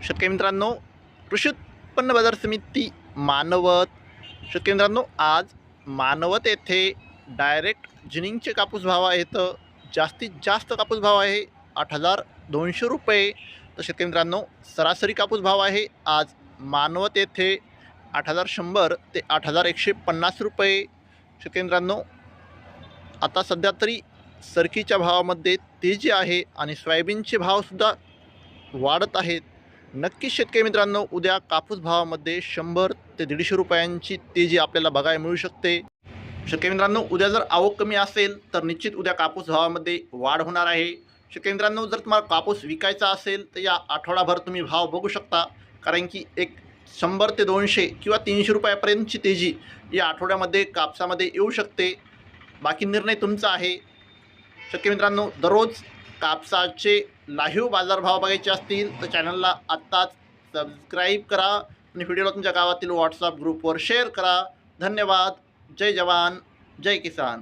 शेतकरी मित्रांनो, कृषी उत्पन्न बाजार समिती मानवत. शेतकरी मित्रांनो, आज मानवत येथे डायरेक्ट जिनिंगचे कापूस भाव आहेत. जास्तीत जास्त कापूस भाव आहे 8,200 रुपये. तर शेतकरी मित्रांनो, सरासरी कापूस भाव आहे आज मानवत येथे 8,100 ते 8,150 रुपये. शेतकरी मित्रांनो, आता सध्या तरी सरकीच्या भावामध्ये तेजी आहे आणि सोयाबीनचे भावसुद्धा वाढत आहेत. नक्कीच शेतकरी मित्रांनो, उद्या कापूस भावामध्ये 100 ते 150 रुपयांची तेजी आपल्याला बघायला मिळू शकते. शेतकरी मित्रांनो, उद्या जर आवक कमी असेल तर निश्चित उद्या कापूस भावामध्ये वाढ होणार आहे. शेतकरी मित्रांनो, जर तुम्हाला कापूस विकायचा असेल तर या आठवडाभर तुम्ही भाव बघू शकता, कारण की एक 100 ते 200 किंवा 300 रुपयापर्यंतची तेजी या आठवड्यामध्ये कापसामध्ये येऊ शकते. बाकी निर्णय तुमचा आहे. शेतकरी मित्रांनो, दररोज कापसाचे लाईव्ह बाजारभाव बघायचे असतील तर चॅनलला आत्ताच सबस्क्राईब करा आणि व्हिडिओला तुमच्या गावातील व्हॉट्सअप ग्रुपवर शेअर करा. धन्यवाद. जय जवान, जय किसान.